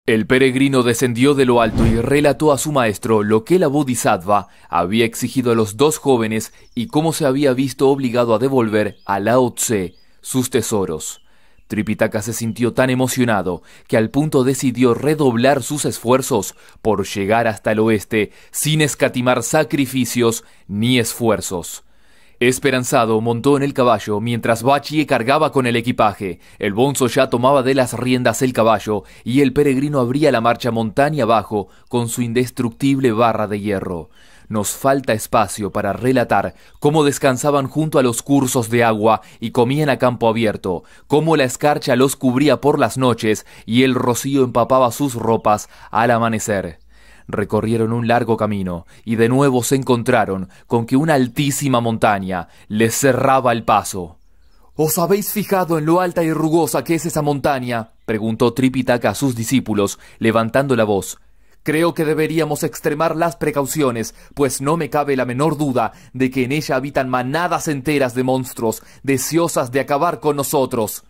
El peregrino descendió de lo alto y relató a su maestro lo que la Bodhisattva había exigido a los dos jóvenes y cómo se había visto obligado a devolver a Lao Tse sus tesoros. Tripitaka se sintió tan emocionado que al punto decidió redoblar sus esfuerzos por llegar hasta el oeste sin escatimar sacrificios ni esfuerzos. Esperanzado montó en el caballo mientras Bachie cargaba con el equipaje. El bonzo ya tomaba de las riendas el caballo y el peregrino abría la marcha montaña abajo con su indestructible barra de hierro. Nos falta espacio para relatar cómo descansaban junto a los cursos de agua y comían a campo abierto, cómo la escarcha los cubría por las noches y el rocío empapaba sus ropas al amanecer. Recorrieron un largo camino y de nuevo se encontraron con que una altísima montaña les cerraba el paso. ¿Os habéis fijado en lo alta y rugosa que es esa montaña?, preguntó Tripitaka a sus discípulos, levantando la voz. Creo que deberíamos extremar las precauciones, pues no me cabe la menor duda de que en ella habitan manadas enteras de monstruos, deseosas de acabar con nosotros.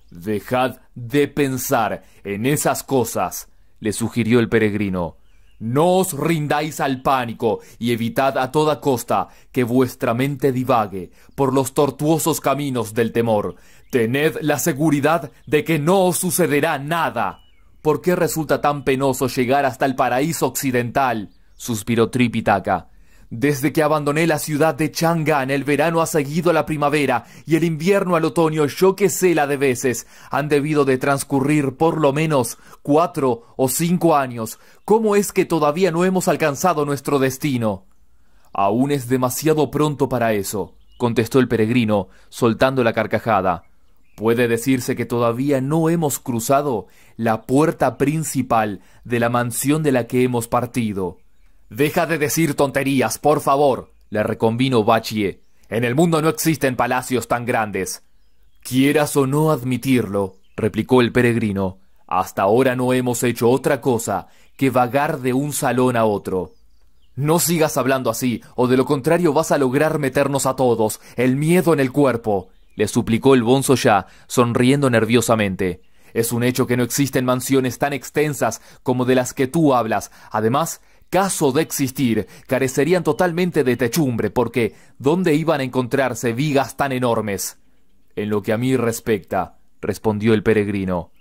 Dejad de pensar en esas cosas, le sugirió el peregrino. No os rindáis al pánico y evitad a toda costa que vuestra mente divague por los tortuosos caminos del temor. Tened la seguridad de que no os sucederá nada. ¿Por qué resulta tan penoso llegar hasta el paraíso occidental?, suspiró Tripitaka. Desde que abandoné la ciudad de Chang'an, el verano ha seguido a la primavera y el invierno al otoño, yo que sé la de veces, han debido de transcurrir por lo menos 4 o 5 años. ¿Cómo es que todavía no hemos alcanzado nuestro destino? Aún es demasiado pronto para eso, contestó el peregrino, soltando la carcajada. Puede decirse que todavía no hemos cruzado la puerta principal de la mansión de la que hemos partido. Deja de decir tonterías, por favor, le reconvino Bachie. En el mundo no existen palacios tan grandes. Quieras o no admitirlo, replicó el peregrino, hasta ahora no hemos hecho otra cosa que vagar de un salón a otro. No sigas hablando así, o de lo contrario vas a lograr meternos a todos el miedo en el cuerpo, le suplicó el bonzo ya, sonriendo nerviosamente. Es un hecho que no existen mansiones tan extensas como de las que tú hablas. Además, caso de existir, carecerían totalmente de techumbre, porque ¿dónde iban a encontrarse vigas tan enormes? En lo que a mí respecta, respondió el peregrino,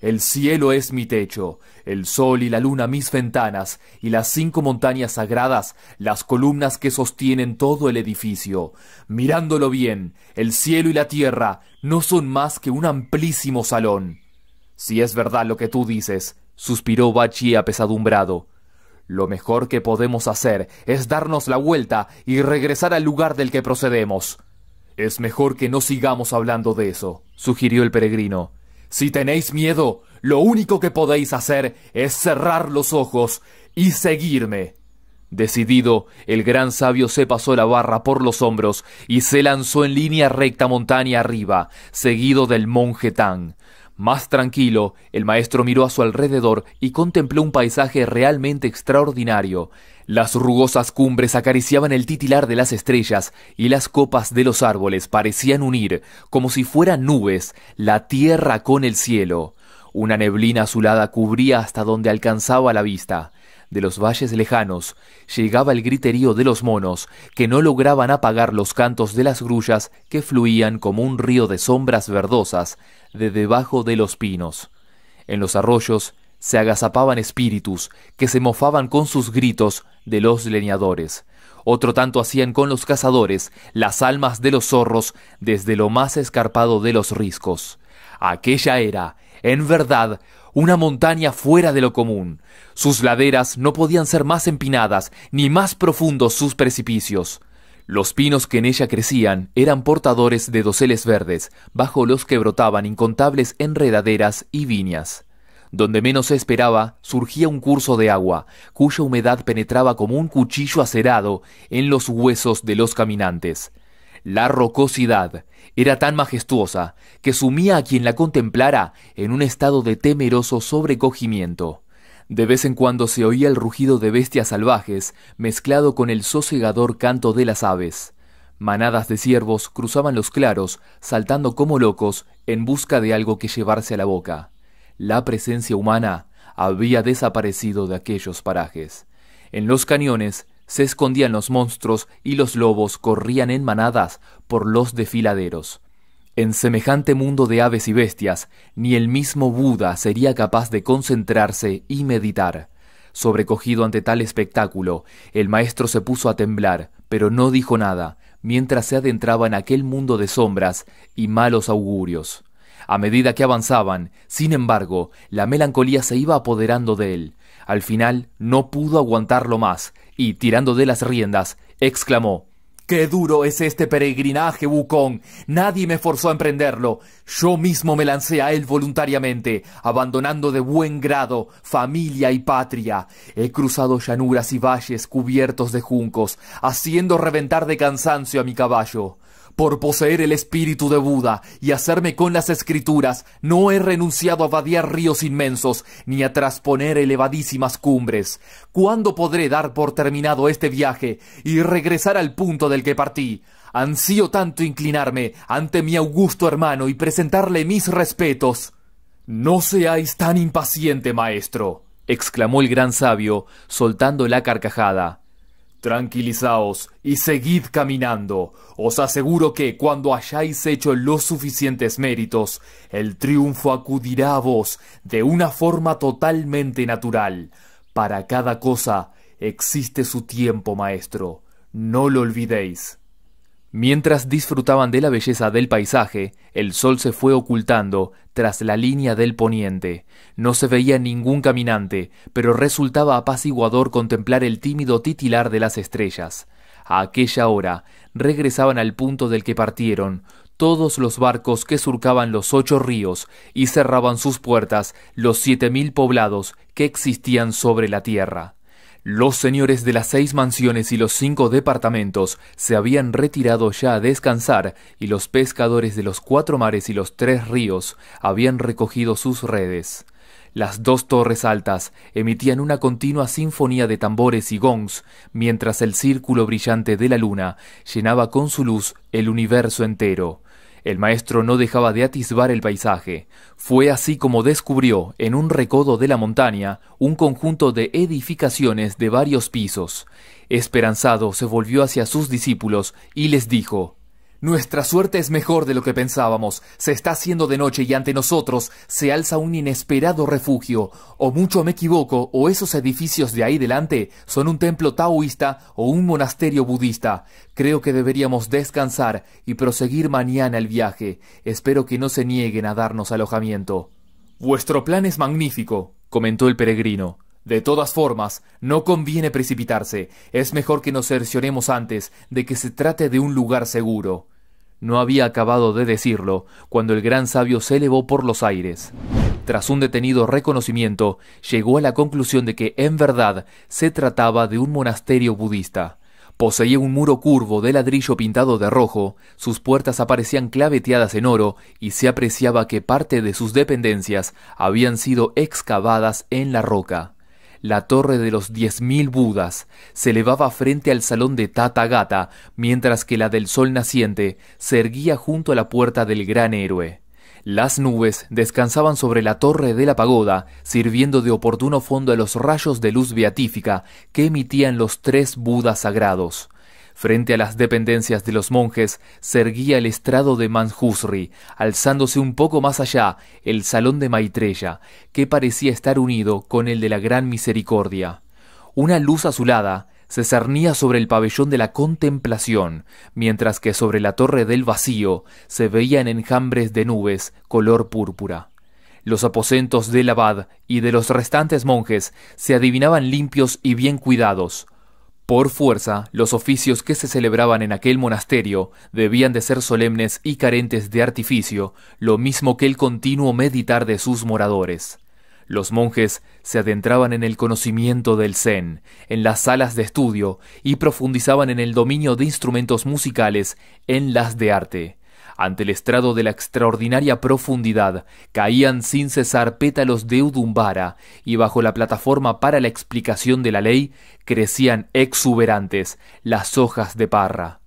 el cielo es mi techo, el sol y la luna mis ventanas, y las 5 montañas sagradas, las columnas que sostienen todo el edificio. Mirándolo bien, el cielo y la tierra no son más que un amplísimo salón. Si es verdad lo que tú dices, suspiró Bachie apesadumbrado, lo mejor que podemos hacer es darnos la vuelta y regresar al lugar del que procedemos. Es mejor que no sigamos hablando de eso, sugirió el peregrino. Si tenéis miedo, lo único que podéis hacer es cerrar los ojos y seguirme. Decidido, el gran sabio se pasó la barra por los hombros y se lanzó en línea recta montaña arriba, seguido del monje Tang. Más tranquilo, el maestro miró a su alrededor y contempló un paisaje realmente extraordinario. Las rugosas cumbres acariciaban el titilar de las estrellas y las copas de los árboles parecían unir, como si fueran nubes, la tierra con el cielo. Una neblina azulada cubría hasta donde alcanzaba la vista. De los valles lejanos llegaba el griterío de los monos, que no lograban apagar los cantos de las grullas que fluían como un río de sombras verdosas de debajo de los pinos. En los arroyos se agazapaban espíritus que se mofaban con sus gritos de los leñadores. Otro tanto hacían con los cazadores las almas de los zorros desde lo más escarpado de los riscos. Aquella era, en verdad, una montaña fuera de lo común. Sus laderas no podían ser más empinadas, ni más profundos sus precipicios. Los pinos que en ella crecían eran portadores de doseles verdes, bajo los que brotaban incontables enredaderas y viñas. Donde menos se esperaba, surgía un curso de agua, cuya humedad penetraba como un cuchillo acerado en los huesos de los caminantes. La rocosidad era tan majestuosa que sumía a quien la contemplara en un estado de temeroso sobrecogimiento. De vez en cuando se oía el rugido de bestias salvajes, mezclado con el sosegador canto de las aves. Manadas de ciervos cruzaban los claros, saltando como locos en busca de algo que llevarse a la boca. La presencia humana había desaparecido de aquellos parajes. En los cañones se escondían los monstruos y los lobos corrían en manadas por los desfiladeros. En semejante mundo de aves y bestias, ni el mismo Buda sería capaz de concentrarse y meditar. Sobrecogido ante tal espectáculo, el maestro se puso a temblar, pero no dijo nada, mientras se adentraba en aquel mundo de sombras y malos augurios. A medida que avanzaban, sin embargo, la melancolía se iba apoderando de él. Al final no pudo aguantarlo más, y, tirando de las riendas, exclamó: «¡Qué duro es este peregrinaje, Wukong! Nadie me forzó a emprenderlo. Yo mismo me lancé a él voluntariamente, abandonando de buen grado familia y patria. He cruzado llanuras y valles cubiertos de juncos, haciendo reventar de cansancio a mi caballo. Por poseer el espíritu de Buda y hacerme con las escrituras, no he renunciado a vadear ríos inmensos, ni a trasponer elevadísimas cumbres. ¿Cuándo podré dar por terminado este viaje y regresar al punto del que partí? Ansío tanto inclinarme ante mi augusto hermano y presentarle mis respetos». «No seáis tan impaciente, maestro», exclamó el gran sabio, soltando la carcajada. «Tranquilizaos y seguid caminando. Os aseguro que, cuando hayáis hecho los suficientes méritos, el triunfo acudirá a vos de una forma totalmente natural. Para cada cosa existe su tiempo, maestro. No lo olvidéis». Mientras disfrutaban de la belleza del paisaje, el sol se fue ocultando tras la línea del poniente. No se veía ningún caminante, pero resultaba apaciguador contemplar el tímido titilar de las estrellas. A aquella hora regresaban al punto del que partieron todos los barcos que surcaban los 8 ríos y cerraban sus puertas los 7000 poblados que existían sobre la tierra. Los señores de las 6 mansiones y los 5 departamentos se habían retirado ya a descansar, y los pescadores de los 4 mares y los 3 ríos habían recogido sus redes. Las 2 torres altas emitían una continua sinfonía de tambores y gongs, mientras el círculo brillante de la luna llenaba con su luz el universo entero. El maestro no dejaba de atisbar el paisaje. Fue así como descubrió, en un recodo de la montaña, un conjunto de edificaciones de varios pisos. Esperanzado, se volvió hacia sus discípulos y les dijo: «Nuestra suerte es mejor de lo que pensábamos. Se está haciendo de noche y ante nosotros se alza un inesperado refugio. O mucho me equivoco, o esos edificios de ahí delante son un templo taoísta o un monasterio budista. Creo que deberíamos descansar y proseguir mañana el viaje. Espero que no se nieguen a darnos alojamiento». «Vuestro plan es magnífico», comentó el peregrino. «De todas formas, no conviene precipitarse. Es mejor que nos cercioremos antes de que se trate de un lugar seguro». No había acabado de decirlo cuando el gran sabio se elevó por los aires. Tras un detenido reconocimiento, llegó a la conclusión de que en verdad se trataba de un monasterio budista. Poseía un muro curvo de ladrillo pintado de rojo, sus puertas aparecían claveteadas en oro y se apreciaba que parte de sus dependencias habían sido excavadas en la roca. La torre de los 10.000 Budas se elevaba frente al salón de Tathagata, mientras que la del sol naciente se erguía junto a la puerta del gran héroe. Las nubes descansaban sobre la torre de la pagoda, sirviendo de oportuno fondo a los rayos de luz beatífica que emitían los 3 Budas sagrados. Frente a las dependencias de los monjes se erguía el estrado de Manjushri, alzándose un poco más allá el salón de Maitreya, que parecía estar unido con el de la Gran Misericordia. Una luz azulada se cernía sobre el pabellón de la contemplación, mientras que sobre la torre del vacío se veían enjambres de nubes color púrpura. Los aposentos del abad y de los restantes monjes se adivinaban limpios y bien cuidados. Por fuerza, los oficios que se celebraban en aquel monasterio debían de ser solemnes y carentes de artificio, lo mismo que el continuo meditar de sus moradores. Los monjes se adentraban en el conocimiento del Zen, en las salas de estudio, y profundizaban en el dominio de instrumentos musicales, en las de arte. Ante el estrado de la extraordinaria profundidad caían sin cesar pétalos de udumbara, y bajo la plataforma para la explicación de la ley crecían exuberantes las hojas de parra.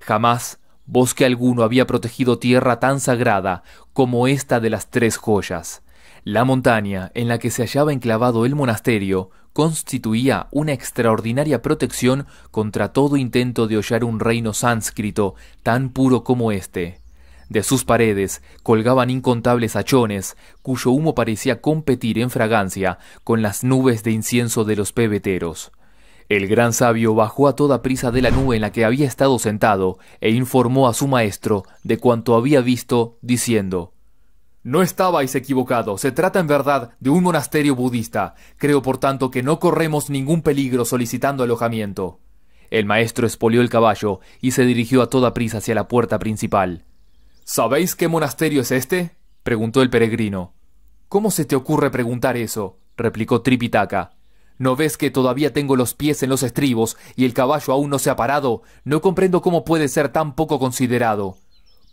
Jamás bosque alguno había protegido tierra tan sagrada como esta de las 3 joyas. La montaña en la que se hallaba enclavado el monasterio constituía una extraordinaria protección contra todo intento de hollar un reino sánscrito tan puro como éste. De sus paredes colgaban incontables hachones, cuyo humo parecía competir en fragancia con las nubes de incienso de los pebeteros. El gran sabio bajó a toda prisa de la nube en la que había estado sentado e informó a su maestro de cuanto había visto, diciendo: «No estabais equivocado, se trata en verdad de un monasterio budista. Creo por tanto que no corremos ningún peligro solicitando alojamiento». El maestro espolió el caballo y se dirigió a toda prisa hacia la puerta principal. «¿Sabéis qué monasterio es este?», preguntó el peregrino. «¿Cómo se te ocurre preguntar eso?», replicó Tripitaka. «¿No ves que todavía tengo los pies en los estribos y el caballo aún no se ha parado? No comprendo cómo puede ser tan poco considerado».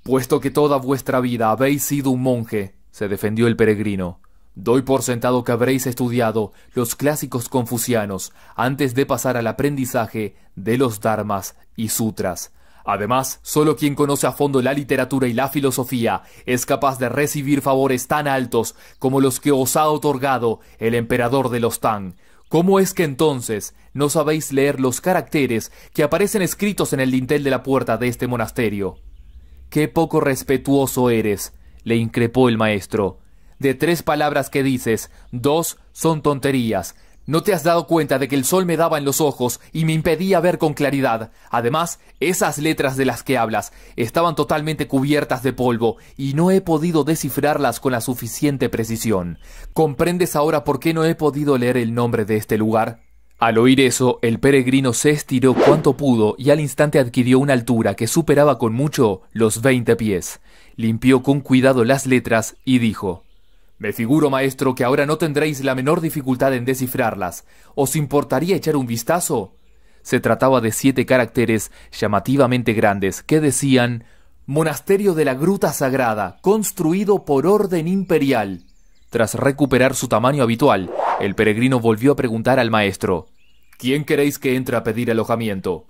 «Puesto que toda vuestra vida habéis sido un monje», se defendió el peregrino, «doy por sentado que habréis estudiado los clásicos confucianos antes de pasar al aprendizaje de los dharmas y sutras. Además, solo quien conoce a fondo la literatura y la filosofía es capaz de recibir favores tan altos como los que os ha otorgado el emperador de los Tang. ¿Cómo es que entonces no sabéis leer los caracteres que aparecen escritos en el dintel de la puerta de este monasterio?» «Qué poco respetuoso eres», le increpó el maestro. «De 3 palabras que dices, 2 son tonterías. ¿No te has dado cuenta de que el sol me daba en los ojos y me impedía ver con claridad? Además, esas letras de las que hablas estaban totalmente cubiertas de polvo y no he podido descifrarlas con la suficiente precisión. ¿Comprendes ahora por qué no he podido leer el nombre de este lugar?» Al oír eso, el peregrino se estiró cuanto pudo y al instante adquirió una altura que superaba con mucho los 20 pies. Limpió con cuidado las letras y dijo: «Me figuro, maestro, que ahora no tendréis la menor dificultad en descifrarlas. ¿Os importaría echar un vistazo?». Se trataba de 7 caracteres llamativamente grandes que decían: «Monasterio de la Gruta Sagrada, construido por orden imperial». Tras recuperar su tamaño habitual, el peregrino volvió a preguntar al maestro: «¿Quién queréis que entre a pedir alojamiento?».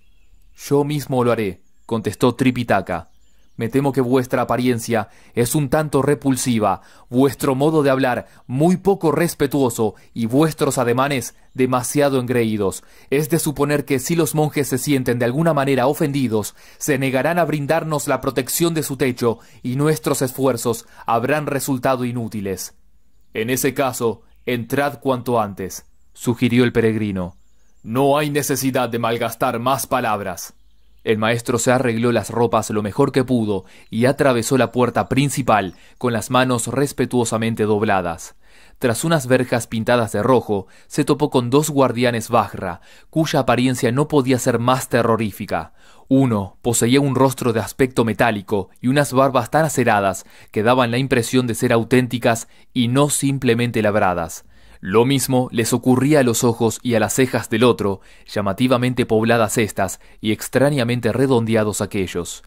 «Yo mismo lo haré», contestó Tripitaka. «Me temo que vuestra apariencia es un tanto repulsiva, vuestro modo de hablar muy poco respetuoso y vuestros ademanes demasiado engreídos. Es de suponer que si los monjes se sienten de alguna manera ofendidos, se negarán a brindarnos la protección de su techo y nuestros esfuerzos habrán resultado inútiles». «En ese caso, entrad cuanto antes», sugirió el peregrino. «No hay necesidad de malgastar más palabras». El maestro se arregló las ropas lo mejor que pudo y atravesó la puerta principal con las manos respetuosamente dobladas. Tras unas verjas pintadas de rojo, se topó con 2 guardianes Vajra, cuya apariencia no podía ser más terrorífica. Uno poseía un rostro de aspecto metálico y unas barbas tan aceradas que daban la impresión de ser auténticas y no simplemente labradas. Lo mismo les ocurría a los ojos y a las cejas del otro, llamativamente pobladas estas y extrañamente redondeados aquellos.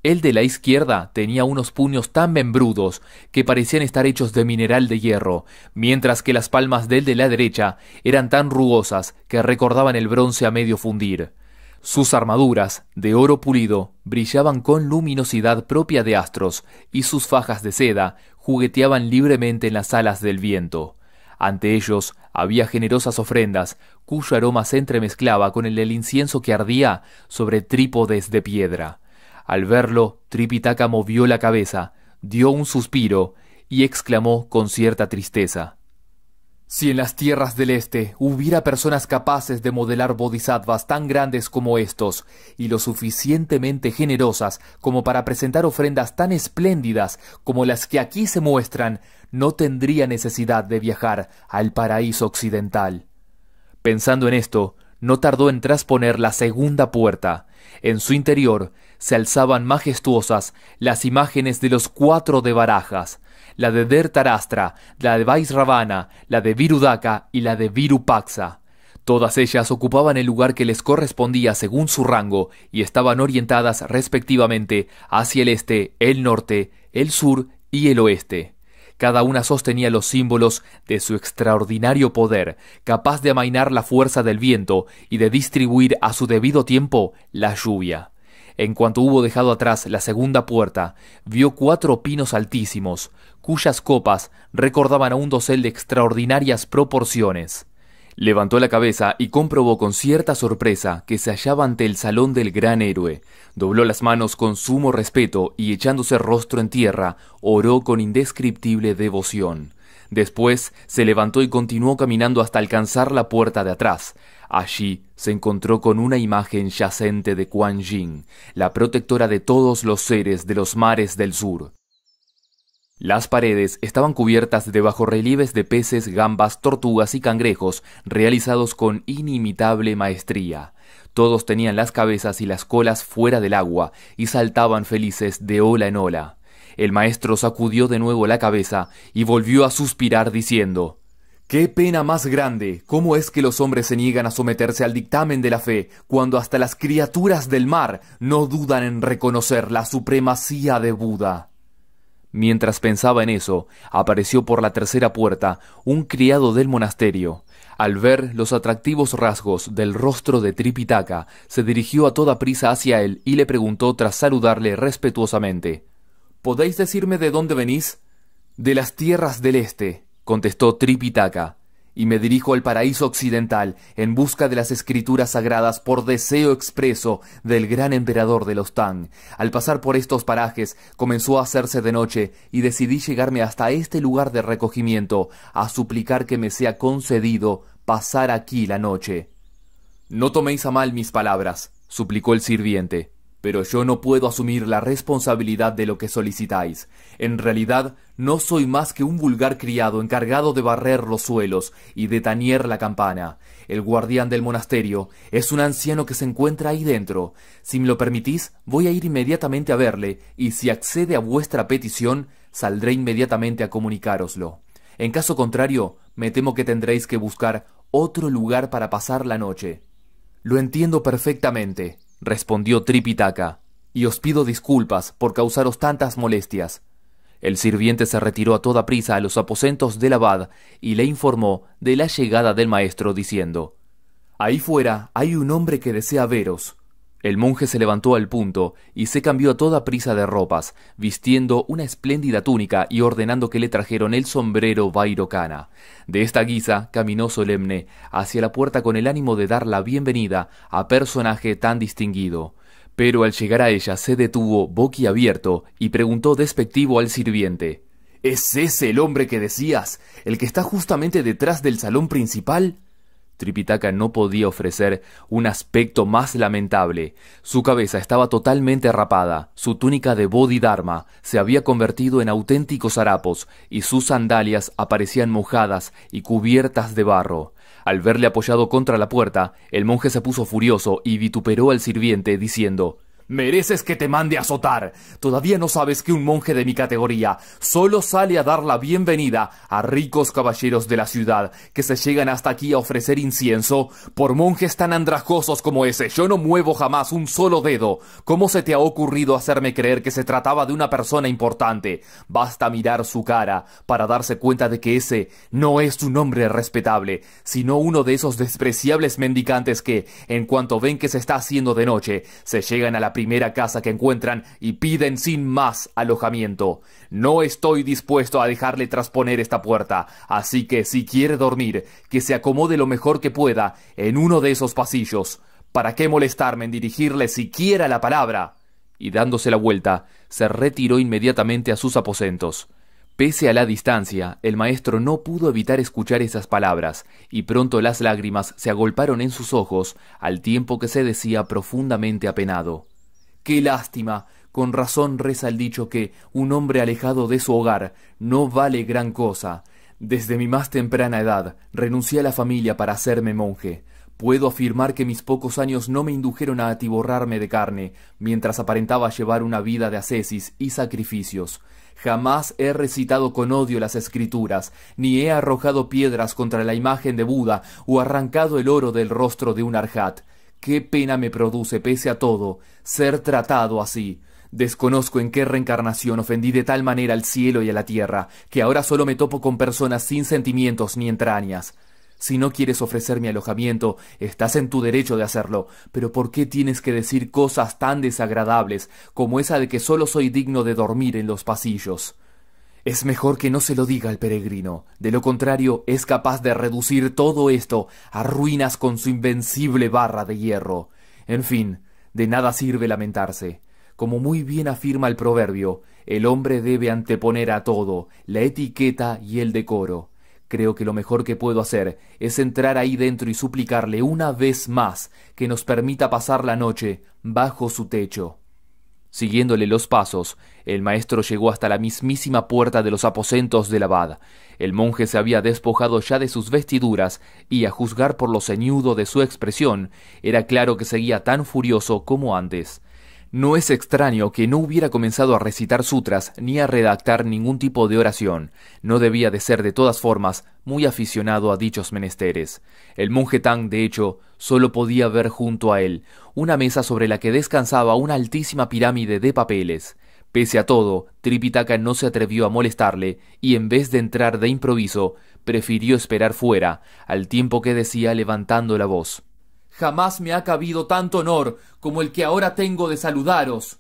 El de la izquierda tenía unos puños tan membrudos que parecían estar hechos de mineral de hierro, mientras que las palmas del de la derecha eran tan rugosas que recordaban el bronce a medio fundir. Sus armaduras, de oro pulido, brillaban con luminosidad propia de astros, y sus fajas de seda jugueteaban libremente en las alas del viento. Ante ellos había generosas ofrendas, cuyo aroma se entremezclaba con el del incienso que ardía sobre trípodes de piedra. Al verlo, Tripitaka movió la cabeza, dio un suspiro y exclamó con cierta tristeza: «Si en las tierras del este hubiera personas capaces de modelar bodhisattvas tan grandes como estos, y lo suficientemente generosas como para presentar ofrendas tan espléndidas como las que aquí se muestran, no tendría necesidad de viajar al paraíso occidental». Pensando en esto, no tardó en trasponer la segunda puerta. En su interior se alzaban majestuosas las imágenes de los 4 de Barajas, la de Dhritarashtra, la de Vaisravana, la de Virudaka y la de Virupaksa. Todas ellas ocupaban el lugar que les correspondía según su rango y estaban orientadas respectivamente hacia el este, el norte, el sur y el oeste. Cada una sostenía los símbolos de su extraordinario poder, capaz de amainar la fuerza del viento y de distribuir a su debido tiempo la lluvia. En cuanto hubo dejado atrás la segunda puerta, vio 4 pinos altísimos, cuyas copas recordaban a un dosel de extraordinarias proporciones. Levantó la cabeza y comprobó con cierta sorpresa que se hallaba ante el salón del gran héroe. Dobló las manos con sumo respeto y, echándose rostro en tierra, oró con indescriptible devoción. Después se levantó y continuó caminando hasta alcanzar la puerta de atrás. Allí se encontró con una imagen yacente de Kuan Yin, la protectora de todos los seres de los mares del sur. Las paredes estaban cubiertas de bajorrelieves de peces, gambas, tortugas y cangrejos realizados con inimitable maestría. Todos tenían las cabezas y las colas fuera del agua y saltaban felices de ola en ola. El maestro sacudió de nuevo la cabeza y volvió a suspirar diciendo: «¡Qué pena más grande! ¿Cómo es que los hombres se niegan a someterse al dictamen de la fe, cuando hasta las criaturas del mar no dudan en reconocer la supremacía de Buda?» Mientras pensaba en eso, apareció por la tercera puerta un criado del monasterio. Al ver los atractivos rasgos del rostro de Tripitaka, se dirigió a toda prisa hacia él y le preguntó tras saludarle respetuosamente: «¿Podéis decirme de dónde venís?» «De las tierras del este», contestó Tripitaka, «y me dirijo al paraíso occidental en busca de las escrituras sagradas por deseo expreso del gran emperador de los Tang. Al pasar por estos parajes comenzó a hacerse de noche y decidí llegarme hasta este lugar de recogimiento a suplicar que me sea concedido pasar aquí la noche». «No toméis a mal mis palabras», suplicó el sirviente, «pero yo no puedo asumir la responsabilidad de lo que solicitáis. En realidad, no soy más que un vulgar criado encargado de barrer los suelos y de tañer la campana. El guardián del monasterio es un anciano que se encuentra ahí dentro. Si me lo permitís, voy a ir inmediatamente a verle, y si accede a vuestra petición, saldré inmediatamente a comunicároslo. En caso contrario, me temo que tendréis que buscar otro lugar para pasar la noche». «Lo entiendo perfectamente», respondió Tripitaka, «y os pido disculpas por causaros tantas molestias». El sirviente se retiró a toda prisa a los aposentos del abad y le informó de la llegada del maestro diciendo: «Ahí fuera hay un hombre que desea veros». El monje se levantó al punto y se cambió a toda prisa de ropas, vistiendo una espléndida túnica y ordenando que le trajeron el sombrero Vairocana. De esta guisa caminó solemne hacia la puerta con el ánimo de dar la bienvenida a personaje tan distinguido. Pero al llegar a ella se detuvo boquiabierto y preguntó despectivo al sirviente: «¿Es ese el hombre que decías, el que está justamente detrás del salón principal?» Tripitaka no podía ofrecer un aspecto más lamentable. Su cabeza estaba totalmente rapada, su túnica de Bodhidharma se había convertido en auténticos harapos y sus sandalias aparecían mojadas y cubiertas de barro. Al verle apoyado contra la puerta, el monje se puso furioso y vituperó al sirviente diciendo: «Mereces que te mande a azotar. Todavía no sabes que un monje de mi categoría solo sale a dar la bienvenida a ricos caballeros de la ciudad que se llegan hasta aquí a ofrecer incienso. Por monjes tan andrajosos como ese, yo no muevo jamás un solo dedo. ¿Cómo se te ha ocurrido hacerme creer que se trataba de una persona importante? Basta mirar su cara para darse cuenta de que ese no es un hombre respetable, sino uno de esos despreciables mendicantes que, en cuanto ven que se está haciendo de noche, se llegan a la primera casa que encuentran y piden sin más alojamiento. No estoy dispuesto a dejarle trasponer esta puerta, así que si quiere dormir, que se acomode lo mejor que pueda en uno de esos pasillos. ¿Para qué molestarme en dirigirle siquiera la palabra?». Y dándose la vuelta, se retiró inmediatamente a sus aposentos. Pese a la distancia, el maestro no pudo evitar escuchar esas palabras, y pronto las lágrimas se agolparon en sus ojos, al tiempo que se decía profundamente apenado: «¡Qué lástima! Con razón reza el dicho que un hombre alejado de su hogar no vale gran cosa. Desde mi más temprana edad renuncié a la familia para hacerme monje. Puedo afirmar que mis pocos años no me indujeron a atiborrarme de carne, mientras aparentaba llevar una vida de ascesis y sacrificios. Jamás he recitado con odio las escrituras, ni he arrojado piedras contra la imagen de Buda o arrancado el oro del rostro de un arhat. Qué pena me produce, pese a todo, ser tratado así. Desconozco en qué reencarnación ofendí de tal manera al cielo y a la tierra, que ahora solo me topo con personas sin sentimientos ni entrañas. Si no quieres ofrecerme alojamiento, estás en tu derecho de hacerlo, pero ¿por qué tienes que decir cosas tan desagradables como esa de que solo soy digno de dormir en los pasillos? Es mejor que no se lo diga al peregrino, de lo contrario es capaz de reducir todo esto a ruinas con su invencible barra de hierro. En fin, de nada sirve lamentarse. Como muy bien afirma el proverbio, el hombre debe anteponer a todo la etiqueta y el decoro. Creo que lo mejor que puedo hacer es entrar ahí dentro y suplicarle una vez más que nos permita pasar la noche bajo su techo. Siguiéndole los pasos, el maestro llegó hasta la mismísima puerta de los aposentos del abad. El monje se había despojado ya de sus vestiduras y, a juzgar por lo ceñudo de su expresión, era claro que seguía tan furioso como antes. No es extraño que no hubiera comenzado a recitar sutras ni a redactar ningún tipo de oración. No debía de ser de todas formas muy aficionado a dichos menesteres. El monje Tang, de hecho, solo podía ver junto a él una mesa sobre la que descansaba una altísima pirámide de papeles. Pese a todo, Tripitaka no se atrevió a molestarle y, en vez de entrar de improviso, prefirió esperar fuera, al tiempo que decía levantando la voz: «Jamás me ha cabido tanto honor como el que ahora tengo de saludaros».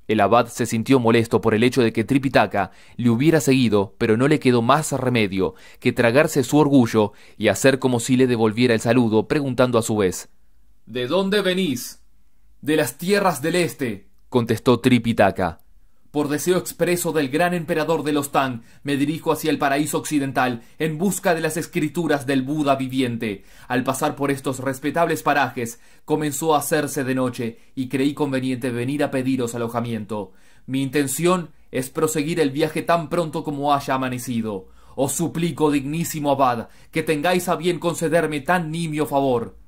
El abad se sintió molesto por el hecho de que Tripitaka le hubiera seguido, pero no le quedó más remedio que tragarse su orgullo y hacer como si le devolviera el saludo, preguntando a su vez: «¿De dónde venís?» «De las tierras del este», contestó Tripitaka. «Por deseo expreso del gran emperador de los Tang, me dirijo hacia el paraíso occidental en busca de las escrituras del Buda viviente. Al pasar por estos respetables parajes, comenzó a hacerse de noche y creí conveniente venir a pediros alojamiento. Mi intención es proseguir el viaje tan pronto como haya amanecido. Os suplico, dignísimo abad, que tengáis a bien concederme tan nimio favor».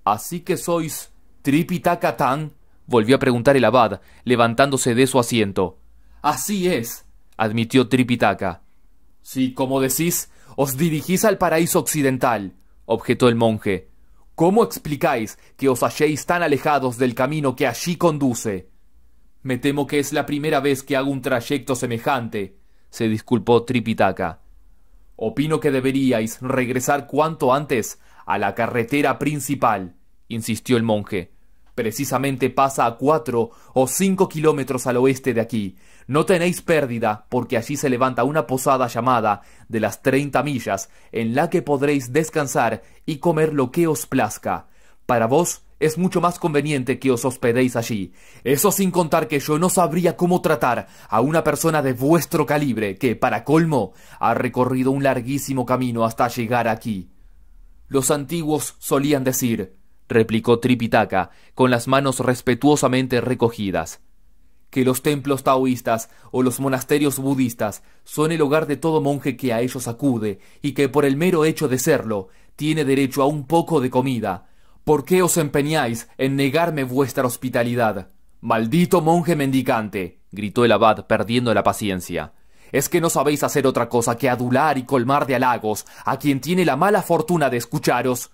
«¿Así que sois Tripitaka Tang?», volvió a preguntar el abad, levantándose de su asiento. «Así es», admitió Tripitaka. «Si, como decís, os dirigís al paraíso occidental», objetó el monje, «¿cómo explicáis que os halléis tan alejados del camino que allí conduce?» «Me temo que es la primera vez que hago un trayecto semejante», se disculpó Tripitaka. «Opino que deberíais regresar cuanto antes a la carretera principal», insistió el monje. «Precisamente pasa a 4 o 5 kilómetros al oeste de aquí. No tenéis pérdida, porque allí se levanta una posada llamada de las 30 millas, en la que podréis descansar y comer lo que os plazca. Para vos es mucho más conveniente que os hospedéis allí. Eso sin contar que yo no sabría cómo tratar a una persona de vuestro calibre que, para colmo, ha recorrido un larguísimo camino hasta llegar aquí». «Los antiguos solían decir», replicó Tripitaka, con las manos respetuosamente recogidas, «que los templos taoístas o los monasterios budistas son el hogar de todo monje que a ellos acude y que por el mero hecho de serlo tiene derecho a un poco de comida. ¿Por qué os empeñáis en negarme vuestra hospitalidad?» «Maldito monje mendicante», gritó el abad, perdiendo la paciencia. «¿Es que no sabéis hacer otra cosa que adular y colmar de halagos a quien tiene la mala fortuna de escucharos?»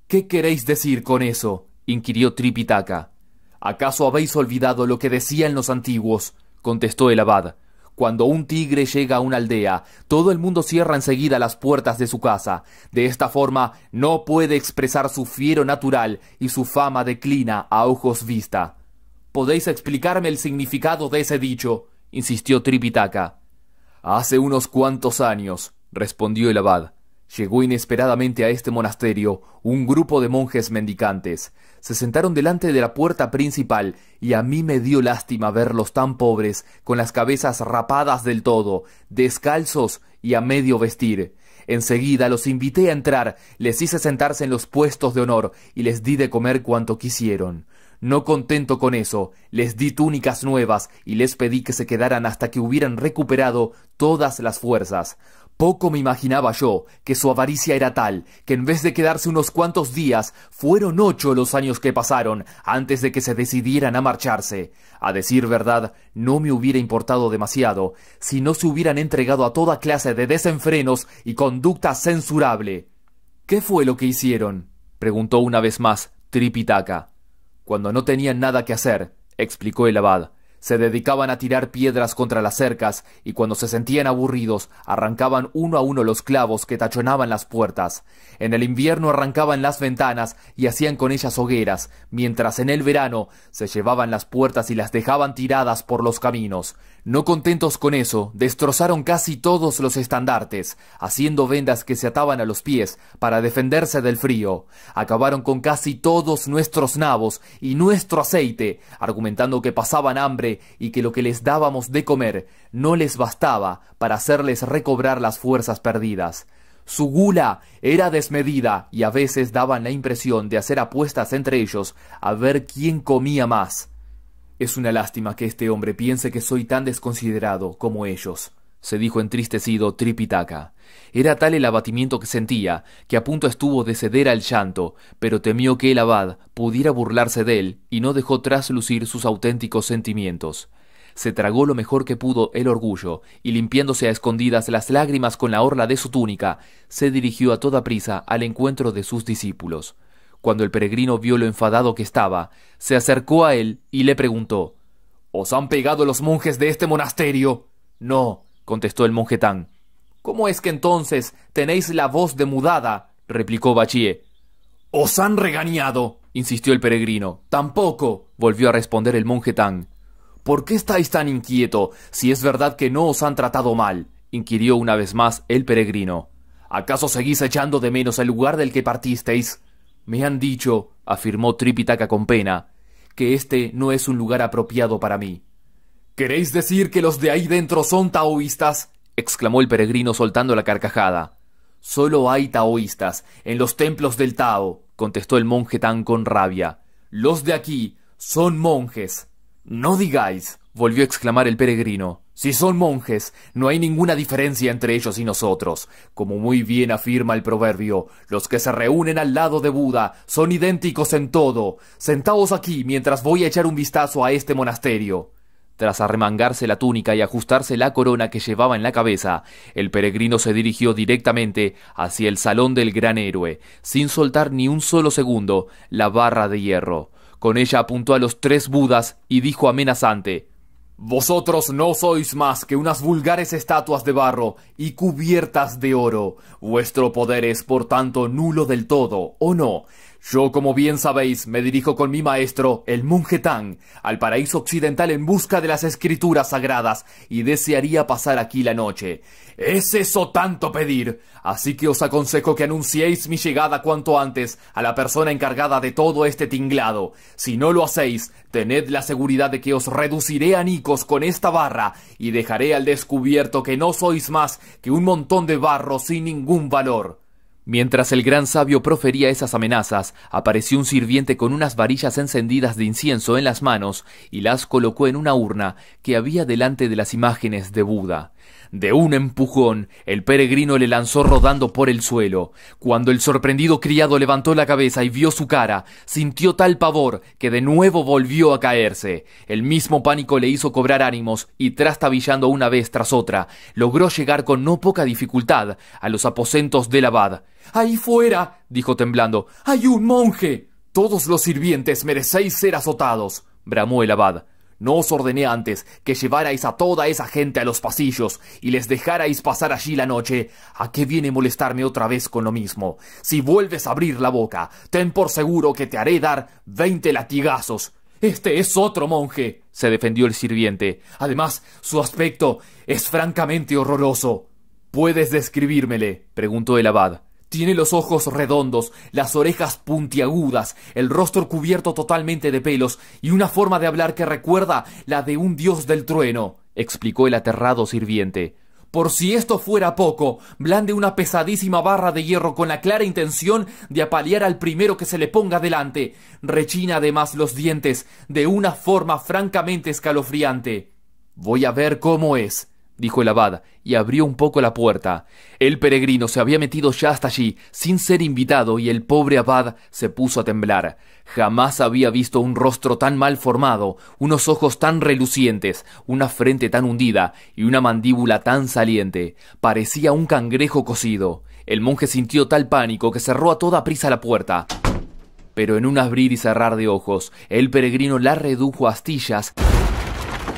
«¿Qué queréis decir con eso?», inquirió Tripitaka. «¿Acaso habéis olvidado lo que decían los antiguos?», contestó el abad. «Cuando un tigre llega a una aldea, todo el mundo cierra enseguida las puertas de su casa. De esta forma no puede expresar su fiero natural y su fama declina a ojos vista». «¿Podéis explicarme el significado de ese dicho?», insistió Tripitaka. «Hace unos cuantos años», respondió el abad, «llegó inesperadamente a este monasterio un grupo de monjes mendicantes. Se sentaron delante de la puerta principal y a mí me dio lástima verlos tan pobres, con las cabezas rapadas del todo, descalzos y a medio vestir. Enseguida los invité a entrar, les hice sentarse en los puestos de honor y les di de comer cuanto quisieron. No contento con eso, les di túnicas nuevas y les pedí que se quedaran hasta que hubieran recuperado todas las fuerzas. Poco me imaginaba yo que su avaricia era tal, que en vez de quedarse unos cuantos días, fueron 8 los años que pasaron antes de que se decidieran a marcharse. A decir verdad, no me hubiera importado demasiado si no se hubieran entregado a toda clase de desenfrenos y conducta censurable». «¿Qué fue lo que hicieron?», preguntó una vez más Tripitaka. «Cuando no tenían nada que hacer», explicó el abad, Se dedicaban a tirar piedras contra las cercas y cuando se sentían aburridos arrancaban uno a uno los clavos que tachonaban las puertas. En el invierno arrancaban las ventanas y hacían con ellas hogueras, mientras en el verano se llevaban las puertas y las dejaban tiradas por los caminos. No contentos con eso, destrozaron casi todos los estandartes, haciendo vendas que se ataban a los pies para defenderse del frío. Acabaron con casi todos nuestros nabos y nuestro aceite, argumentando que pasaban hambre y que lo que les dábamos de comer no les bastaba para hacerles recobrar las fuerzas perdidas. Su gula era desmedida y a veces daban la impresión de hacer apuestas entre ellos a ver quién comía más. «Es una lástima que este hombre piense que soy tan desconsiderado como ellos», se dijo entristecido Tripitaka. Era tal el abatimiento que sentía, que a punto estuvo de ceder al llanto, pero temió que el abad pudiera burlarse de él y no dejó traslucir sus auténticos sentimientos. Se tragó lo mejor que pudo el orgullo y limpiándose a escondidas las lágrimas con la orla de su túnica, se dirigió a toda prisa al encuentro de sus discípulos. Cuando el peregrino vio lo enfadado que estaba, se acercó a él y le preguntó: «¿Os han pegado los monjes de este monasterio?» «No», contestó el monje Tang. «¿Cómo es que entonces tenéis la voz demudada?», replicó Bachie. «¿Os han regañado?», insistió el peregrino. «Tampoco», volvió a responder el monje Tang. «¿Por qué estáis tan inquieto, si es verdad que no os han tratado mal?», inquirió una vez más el peregrino. «¿Acaso seguís echando de menos el lugar del que partisteis?» «Me han dicho», afirmó Tripitaka con pena, «que este no es un lugar apropiado para mí». «¿Queréis decir que los de ahí dentro son taoístas?», exclamó el peregrino soltando la carcajada. «Solo hay taoístas en los templos del Tao», contestó el monje Tang con rabia. «Los de aquí son monjes». «No digáis», volvió a exclamar el peregrino. «Si son monjes, no hay ninguna diferencia entre ellos y nosotros. Como muy bien afirma el proverbio, los que se reúnen al lado de Buda son idénticos en todo. Sentaos aquí mientras voy a echar un vistazo a este monasterio». Tras arremangarse la túnica y ajustarse la corona que llevaba en la cabeza, el peregrino se dirigió directamente hacia el salón del gran héroe, sin soltar ni un solo segundo la barra de hierro. Con ella apuntó a los 3 Budas y dijo amenazante: «Vosotros no sois más que unas vulgares estatuas de barro y cubiertas de oro. Vuestro poder es, por tanto, nulo del todo, ¿o no? Yo, como bien sabéis, me dirijo con mi maestro, el monje Tang, al paraíso occidental en busca de las escrituras sagradas y desearía pasar aquí la noche. ¿Es eso tanto pedir? Así que os aconsejo que anunciéis mi llegada cuanto antes a la persona encargada de todo este tinglado. Si no lo hacéis, tened la seguridad de que os reduciré a anicos con esta barra y dejaré al descubierto que no sois más que un montón de barro sin ningún valor». Mientras el gran sabio profería esas amenazas, apareció un sirviente con unas varillas encendidas de incienso en las manos y las colocó en una urna que había delante de las imágenes de Buda. De un empujón, el peregrino le lanzó rodando por el suelo. Cuando el sorprendido criado levantó la cabeza y vio su cara, sintió tal pavor que de nuevo volvió a caerse. El mismo pánico le hizo cobrar ánimos y, trastabillando una vez tras otra, logró llegar con no poca dificultad a los aposentos del abad. «¡Ahí fuera!», dijo temblando. «¡Hay un monje!». «Todos los sirvientes merecéis ser azotados», bramó el abad. «¿No os ordené antes que llevarais a toda esa gente a los pasillos y les dejarais pasar allí la noche? ¿A qué viene molestarme otra vez con lo mismo? Si vuelves a abrir la boca, ten por seguro que te haré dar 20 latigazos». «Este es otro monje», se defendió el sirviente. «Además, su aspecto es francamente horroroso». «¿Puedes describírmele?», preguntó el abad. «Tiene los ojos redondos, las orejas puntiagudas, el rostro cubierto totalmente de pelos y una forma de hablar que recuerda la de un dios del trueno», explicó el aterrado sirviente. «Por si esto fuera poco, blande una pesadísima barra de hierro con la clara intención de apalear al primero que se le ponga delante. Rechina además los dientes de una forma francamente escalofriante». «Voy a ver cómo es», dijo el abad, y abrió un poco la puerta. El peregrino se había metido ya hasta allí, sin ser invitado, y el pobre abad se puso a temblar. Jamás había visto un rostro tan mal formado, unos ojos tan relucientes, una frente tan hundida y una mandíbula tan saliente. Parecía un cangrejo cocido. El monje sintió tal pánico que cerró a toda prisa la puerta. Pero en un abrir y cerrar de ojos, el peregrino la redujo a astillas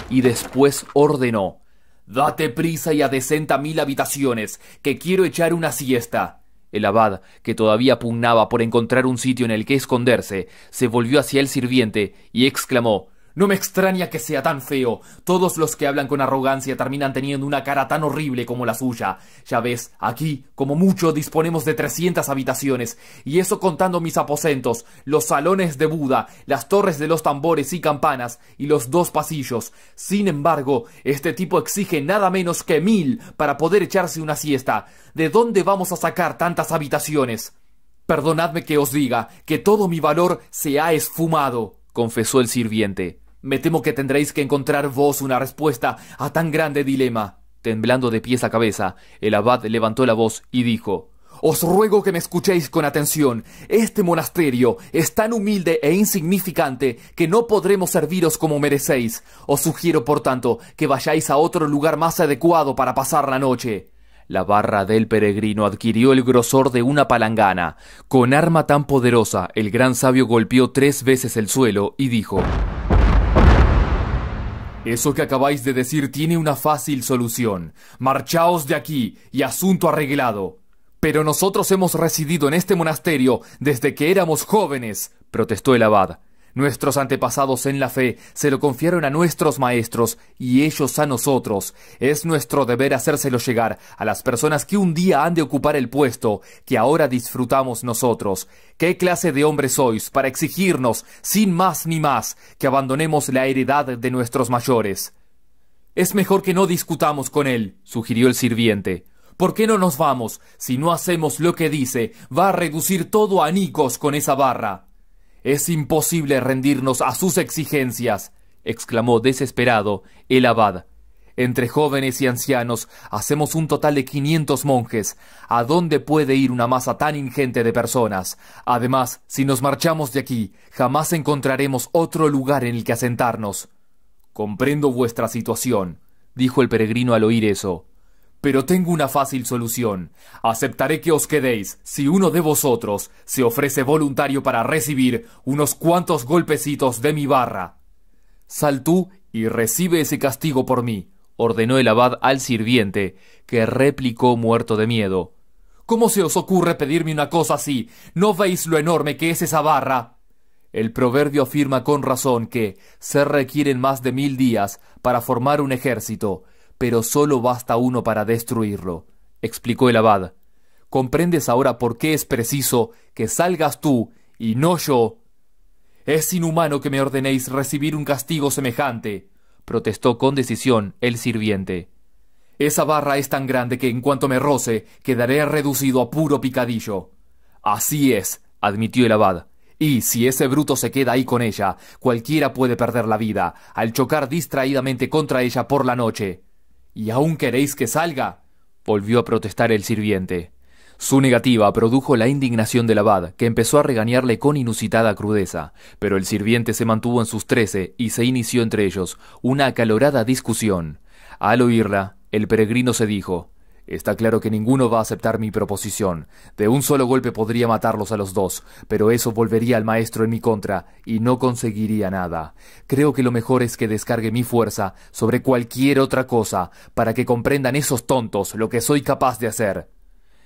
y después ordenó: «Date prisa y adecenta 1000 habitaciones, que quiero echar una siesta». El abad, que todavía pugnaba por encontrar un sitio en el que esconderse, se volvió hacia el sirviente y exclamó: «No me extraña que sea tan feo. Todos los que hablan con arrogancia terminan teniendo una cara tan horrible como la suya. Ya ves, aquí, como mucho, disponemos de 300 habitaciones, y eso contando mis aposentos, los salones de Buda, las torres de los tambores y campanas, y los 2 pasillos. Sin embargo, este tipo exige nada menos que 1000 para poder echarse una siesta. ¿De dónde vamos a sacar tantas habitaciones?» «Perdonadme que os diga que todo mi valor se ha esfumado», confesó el sirviente. «Me temo que tendréis que encontrar vos una respuesta a tan grande dilema». Temblando de pies a cabeza, el abad levantó la voz y dijo: «Os ruego que me escuchéis con atención. Este monasterio es tan humilde e insignificante que no podremos serviros como merecéis. Os sugiero, por tanto, que vayáis a otro lugar más adecuado para pasar la noche». La barra del peregrino adquirió el grosor de una palangana. Con arma tan poderosa, el gran sabio golpeó 3 veces el suelo y dijo: «Eso que acabáis de decir tiene una fácil solución. Marchaos de aquí y asunto arreglado». «Pero nosotros hemos residido en este monasterio desde que éramos jóvenes», protestó el abad. «Nuestros antepasados en la fe se lo confiaron a nuestros maestros y ellos a nosotros. Es nuestro deber hacérselo llegar a las personas que un día han de ocupar el puesto que ahora disfrutamos nosotros. ¿Qué clase de hombres sois para exigirnos, sin más ni más, que abandonemos la heredad de nuestros mayores?» «Es mejor que no discutamos con él», sugirió el sirviente. «¿Por qué no nos vamos? Si no hacemos lo que dice, va a reducir todo a anicos con esa barra». «Es imposible rendirnos a sus exigencias», exclamó desesperado el abad. «Entre jóvenes y ancianos hacemos un total de 500 monjes. ¿A dónde puede ir una masa tan ingente de personas? Además, si nos marchamos de aquí, jamás encontraremos otro lugar en el que asentarnos». «Comprendo vuestra situación», dijo el peregrino al oír eso. «Pero tengo una fácil solución. Aceptaré que os quedéis si uno de vosotros se ofrece voluntario para recibir unos cuantos golpecitos de mi barra». «Sal tú y recibe ese castigo por mí», ordenó el abad al sirviente, que replicó muerto de miedo: «¿Cómo se os ocurre pedirme una cosa así? ¿No veis lo enorme que es esa barra?» «El proverbio afirma con razón que se requieren más de 1000 días para formar un ejército, pero solo basta uno para destruirlo», explicó el abad. «¿Comprendes ahora por qué es preciso que salgas tú y no yo?» «Es inhumano que me ordenéis recibir un castigo semejante», protestó con decisión el sirviente. «Esa barra es tan grande que en cuanto me roce quedaré reducido a puro picadillo». «Así es», admitió el abad. «Y si ese bruto se queda ahí con ella, cualquiera puede perder la vida al chocar distraídamente contra ella por la noche». «¿Y aún queréis que salga?», volvió a protestar el sirviente. Su negativa produjo la indignación del abad, que empezó a regañarle con inusitada crudeza, pero el sirviente se mantuvo en sus 13 y se inició entre ellos una acalorada discusión. Al oírla, el peregrino se dijo: «Está claro que ninguno va a aceptar mi proposición. De un solo golpe podría matarlos a los 2, pero eso volvería al maestro en mi contra y no conseguiría nada. Creo que lo mejor es que descargue mi fuerza sobre cualquier otra cosa para que comprendan esos tontos lo que soy capaz de hacer».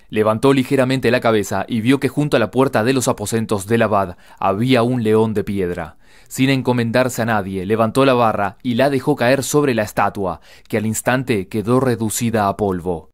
Levantó ligeramente la cabeza y vio que junto a la puerta de los aposentos del abad había un león de piedra. Sin encomendarse a nadie, levantó la barra y la dejó caer sobre la estatua, que al instante quedó reducida a polvo.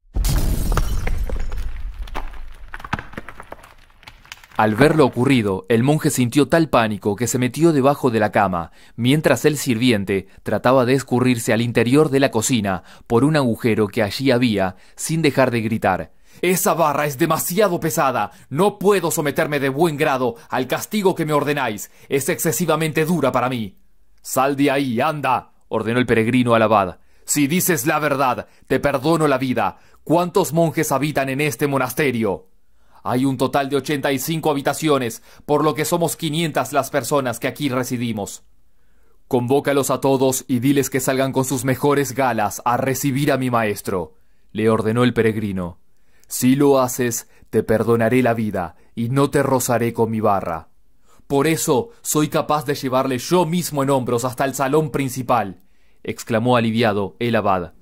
Al ver lo ocurrido, el monje sintió tal pánico que se metió debajo de la cama, mientras el sirviente trataba de escurrirse al interior de la cocina por un agujero que allí había, sin dejar de gritar: «Esa barra es demasiado pesada. No puedo someterme de buen grado al castigo que me ordenáis. Es excesivamente dura para mí». «Sal de ahí, anda», ordenó el peregrino al abad. «Si dices la verdad, te perdono la vida. ¿Cuántos monjes habitan en este monasterio?» «Hay un total de 85 habitaciones, por lo que somos 500 las personas que aquí residimos». «Convócalos a todos y diles que salgan con sus mejores galas a recibir a mi maestro», le ordenó el peregrino. «Si lo haces, te perdonaré la vida y no te rozaré con mi barra. Por eso soy capaz de llevarle yo mismo en hombros hasta el salón principal», exclamó aliviado el abad.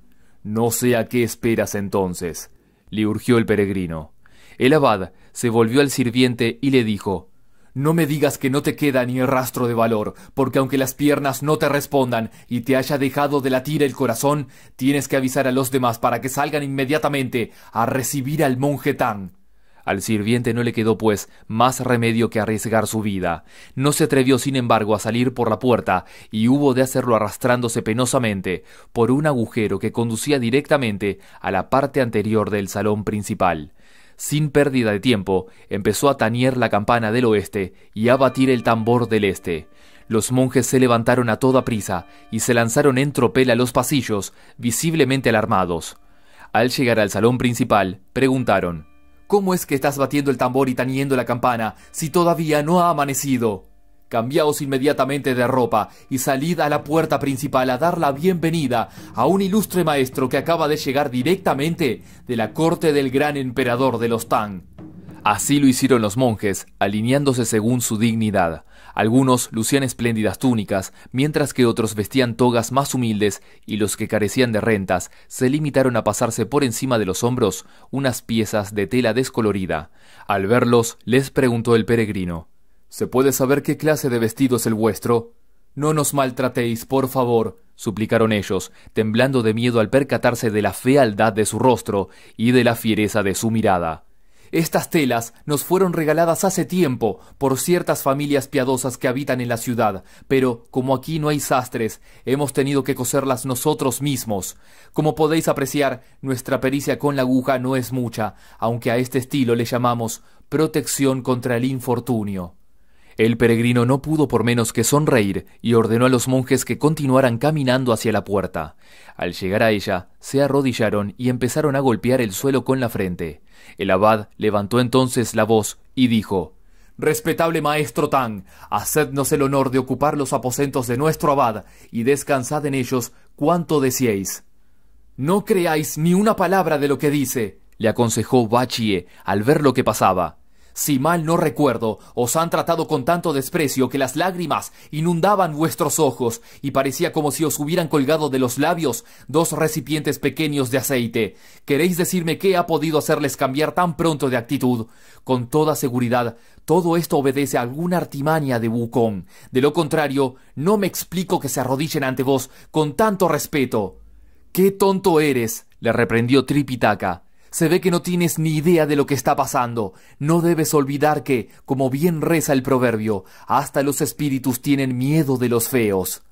«No sé a qué esperas entonces», le urgió el peregrino. El abad se volvió al sirviente y le dijo: «No me digas que no te queda ni el rastro de valor, porque aunque las piernas no te respondan y te haya dejado de latir el corazón, tienes que avisar a los demás para que salgan inmediatamente a recibir al monje Tang». Al sirviente no le quedó, pues, más remedio que arriesgar su vida. No se atrevió, sin embargo, a salir por la puerta, y hubo de hacerlo arrastrándose penosamente por un agujero que conducía directamente a la parte anterior del salón principal. Sin pérdida de tiempo, empezó a tañer la campana del oeste y a batir el tambor del este. Los monjes se levantaron a toda prisa y se lanzaron en tropel a los pasillos, visiblemente alarmados. Al llegar al salón principal, preguntaron: «¿Cómo es que estás batiendo el tambor y tañendo la campana si todavía no ha amanecido? Cambiaos inmediatamente de ropa y salid a la puerta principal a dar la bienvenida a un ilustre maestro que acaba de llegar directamente de la corte del gran emperador de los Tang». Así lo hicieron los monjes, alineándose según su dignidad. Algunos lucían espléndidas túnicas, mientras que otros vestían togas más humildes, y los que carecían de rentas se limitaron a pasarse por encima de los hombros unas piezas de tela descolorida. Al verlos, les preguntó el peregrino: «¿Se puede saber qué clase de vestido es el vuestro?» «No nos maltratéis, por favor», suplicaron ellos, temblando de miedo al percatarse de la fealdad de su rostro y de la fiereza de su mirada. «Estas telas nos fueron regaladas hace tiempo por ciertas familias piadosas que habitan en la ciudad, pero como aquí no hay sastres, hemos tenido que coserlas nosotros mismos. Como podéis apreciar, nuestra pericia con la aguja no es mucha, aunque a este estilo le llamamos protección contra el infortunio». El peregrino no pudo por menos que sonreír y ordenó a los monjes que continuaran caminando hacia la puerta. Al llegar a ella, se arrodillaron y empezaron a golpear el suelo con la frente. El abad levantó entonces la voz y dijo: «Respetable maestro Tang, hacednos el honor de ocupar los aposentos de nuestro abad y descansad en ellos cuanto deseéis». «No creáis ni una palabra de lo que dice», le aconsejó Bachie al ver lo que pasaba. «Si mal no recuerdo, os han tratado con tanto desprecio que las lágrimas inundaban vuestros ojos y parecía como si os hubieran colgado de los labios 2 recipientes pequeños de aceite. ¿Queréis decirme qué ha podido hacerles cambiar tan pronto de actitud? Con toda seguridad, todo esto obedece a alguna artimaña de Wukong. De lo contrario, no me explico que se arrodillen ante vos con tanto respeto». «¡Qué tonto eres!», le reprendió Tripitaka. «Se ve que no tienes ni idea de lo que está pasando. No debes olvidar que, como bien reza el proverbio, hasta los espíritus tienen miedo de los feos».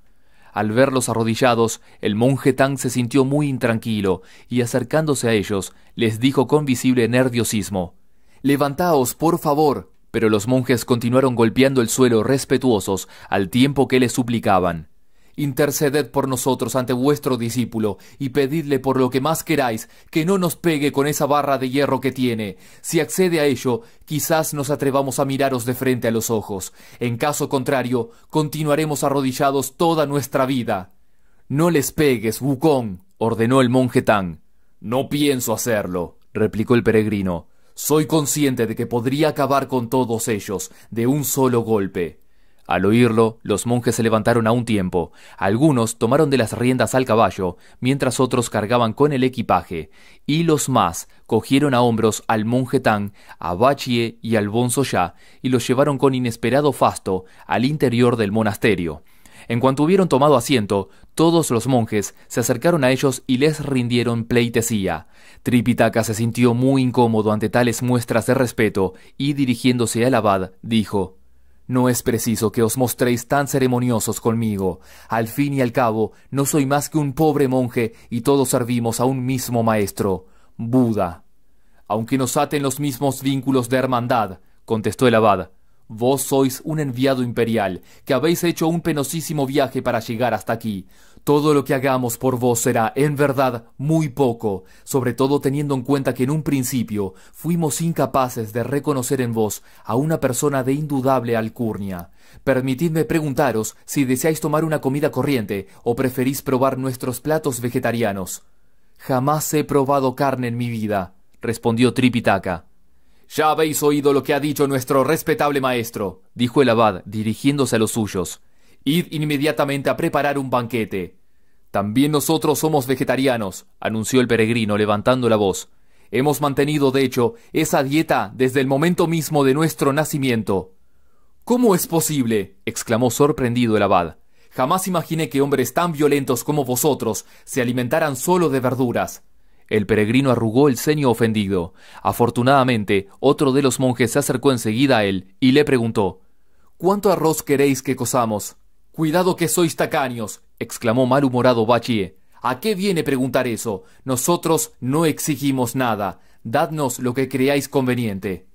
Al verlos arrodillados, el monje Tang se sintió muy intranquilo y, acercándose a ellos, les dijo con visible nerviosismo: «Levantaos, por favor». Pero los monjes continuaron golpeando el suelo respetuosos al tiempo que le suplicaban: «Interceded por nosotros ante vuestro discípulo y pedidle por lo que más queráis que no nos pegue con esa barra de hierro que tiene. Si accede a ello, quizás nos atrevamos a miraros de frente a los ojos. En caso contrario, continuaremos arrodillados toda nuestra vida». «No les pegues, Wukong», ordenó el monje Tang. «No pienso hacerlo», replicó el peregrino. «Soy consciente de que podría acabar con todos ellos de un solo golpe». Al oírlo, los monjes se levantaron a un tiempo. Algunos tomaron de las riendas al caballo, mientras otros cargaban con el equipaje, y los más cogieron a hombros al monje Tang, a Bachie y al Bonzo Ya, y los llevaron con inesperado fasto al interior del monasterio. En cuanto hubieron tomado asiento, todos los monjes se acercaron a ellos y les rindieron pleitesía. Tripitaka se sintió muy incómodo ante tales muestras de respeto y, dirigiéndose al abad, dijo: «No es preciso que os mostréis tan ceremoniosos conmigo. Al fin y al cabo, no soy más que un pobre monje y todos servimos a un mismo maestro, Buda». «Aunque nos aten los mismos vínculos de hermandad», contestó el abad, «vos sois un enviado imperial, que habéis hecho un penosísimo viaje para llegar hasta aquí. Todo lo que hagamos por vos será, en verdad, muy poco, sobre todo teniendo en cuenta que en un principio fuimos incapaces de reconocer en vos a una persona de indudable alcurnia. Permitidme preguntaros si deseáis tomar una comida corriente o preferís probar nuestros platos vegetarianos». «Jamás he probado carne en mi vida», respondió Tripitaka. «Ya habéis oído lo que ha dicho nuestro respetable maestro», dijo el abad, dirigiéndose a los suyos. «Id inmediatamente a preparar un banquete». También nosotros somos vegetarianos, anunció el peregrino levantando la voz. Hemos mantenido, de hecho, esa dieta desde el momento mismo de nuestro nacimiento. ¿Cómo es posible?, exclamó sorprendido el abad. Jamás imaginé que hombres tan violentos como vosotros se alimentaran solo de verduras. El peregrino arrugó el ceño ofendido. Afortunadamente, otro de los monjes se acercó enseguida a él y le preguntó: ¿Cuánto arroz queréis que cozamos? Cuidado que sois tacaños, exclamó malhumorado Bachie. ¿A qué viene preguntar eso? Nosotros no exigimos nada. Dadnos lo que creáis conveniente.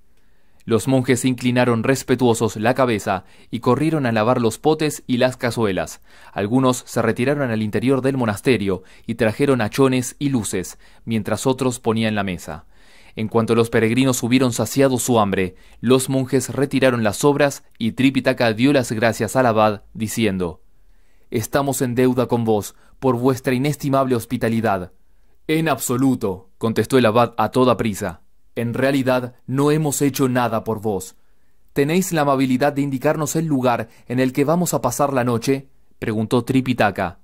Los monjes inclinaron respetuosos la cabeza y corrieron a lavar los potes y las cazuelas. Algunos se retiraron al interior del monasterio y trajeron hachones y luces, mientras otros ponían la mesa. En cuanto los peregrinos hubieron saciado su hambre, los monjes retiraron las sobras y Tripitaka dio las gracias al abad, diciendo: «Estamos en deuda con vos por vuestra inestimable hospitalidad». «En absoluto», contestó el abad a toda prisa. «En realidad no hemos hecho nada por vos». «¿Tenéis la amabilidad de indicarnos el lugar en el que vamos a pasar la noche?», preguntó Tripitaka.